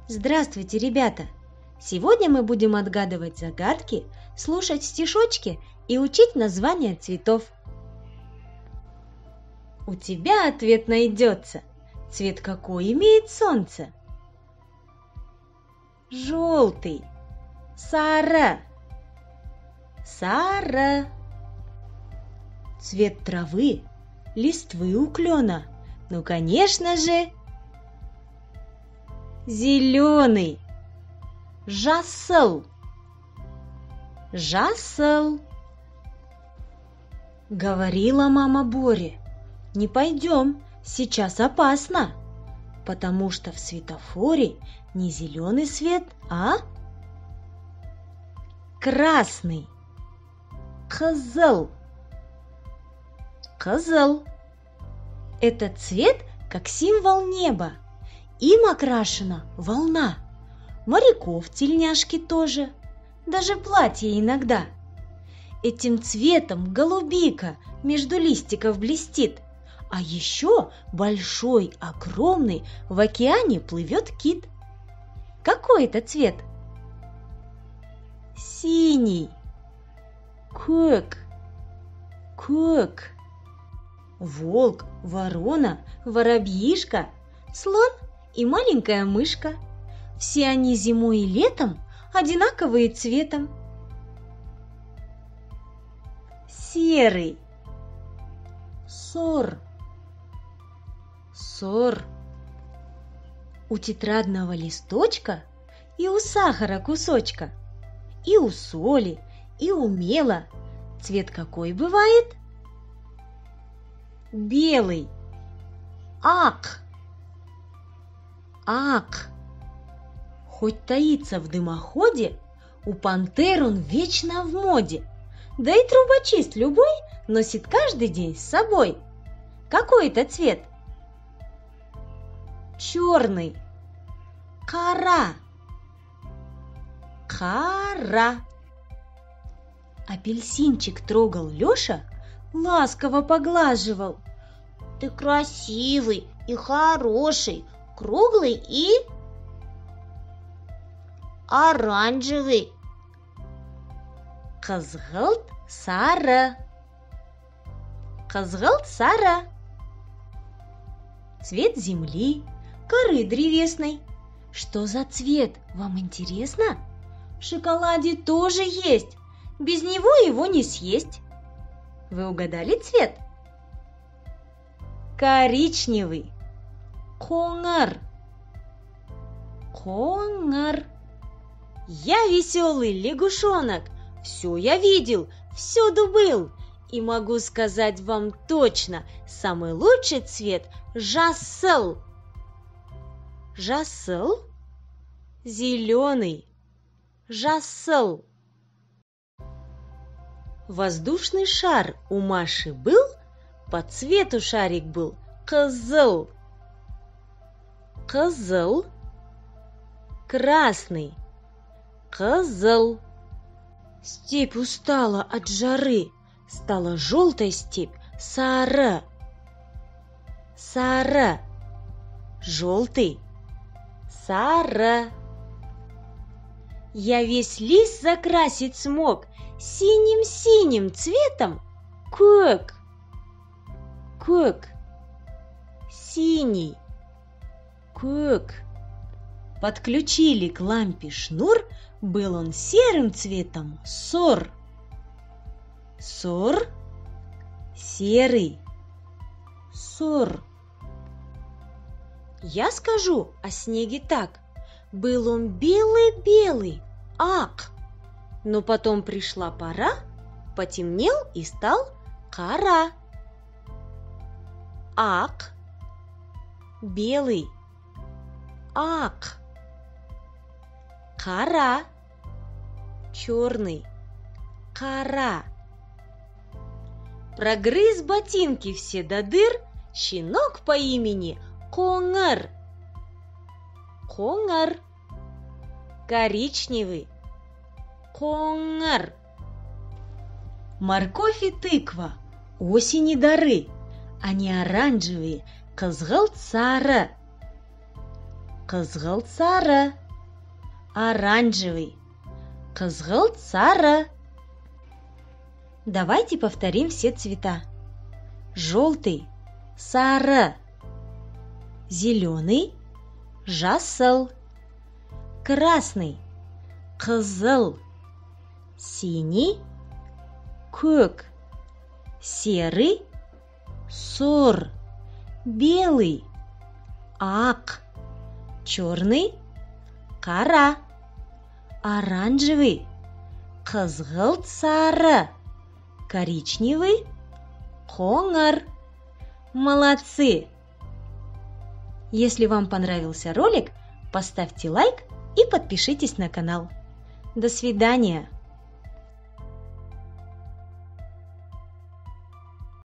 Здравствуйте, ребята! Сегодня мы будем отгадывать загадки, слушать стишочки и учить названия цветов. У тебя ответ найдется. Цвет какой имеет солнце? Желтый. Сара. Сара. Цвет травы, листвы у клена. Ну, конечно же, зеленый. Жасыл. Жасыл. Говорила мама Боре: не пойдем, сейчас опасно, потому что в светофоре не зеленый свет, а красный. Кызыл. Кызыл. Этот цвет как символ неба. Им окрашена волна. Моряков тельняшки тоже, даже платье иногда. Этим цветом голубика между листиков блестит. А еще большой, огромный в океане плывет кит. Какой это цвет? Синий. Көк. Көк. Волк, ворона, воробьишка, слон и маленькая мышка. Все они зимой и летом одинаковые цветом. Серый. Сор. Сор. У тетрадного листочка и у сахара кусочка, и у соли, и у мела цвет какой бывает? Белый. Ак. Ак. Хоть таится в дымоходе, у пантер он вечно в моде. Да и трубочист любой носит каждый день с собой. Какой это цвет? Черный. Кара. Кара. Апельсинчик трогал Леша, ласково поглаживал. Ты красивый и хороший, круглый и оранжевый. Кызгылт сары. Кызгылт сары. Цвет земли, коры древесной. Что за цвет, вам интересно? В шоколаде тоже есть, без него его не съесть. Вы угадали цвет? Коричневый. Коңыр. Коңыр. Я веселый лягушонок, все я видел, всюду был. И могу сказать вам точно, самый лучший цвет – жасыл. Жасыл? Зеленый. Жасыл. Воздушный шар у Маши был, по цвету шарик был кызыл. Кызыл. Красный. Кызыл. Степь устала от жары, стала желтой степь сары. Сары. Желтый. Сары. Я весь лист закрасить смог синим-синим цветом. Көк. Көк. Синий. Көк. Подключили к лампе шнур, был он серым цветом сор. Сор. Серый. Сор. Я скажу о снеге так. Был он белый-белый, ак. Но потом пришла пора, потемнел и стал кара. Ак. Белый. Ак. Кара. Черный. Кара. Прогрыз ботинки все до дыр щенок по имени Коңыр. Коңыр. Коричневый. Коңыр. Морковь и тыква, осени дары, они оранжевые, кызгылт сары. Қызғылт сары. Оранжевый. Қызғылт сары. Давайте повторим все цвета. Желтый, сары. Зеленый, жасыл. Красный, қызыл. Синий, көк. Серый, сұр. Белый, ақ. Черный, қара. Оранжевый, қызғылт сары. Коричневый, қоңыр. Молодцы! Если вам понравился ролик, поставьте лайк и подпишитесь на канал. До свидания!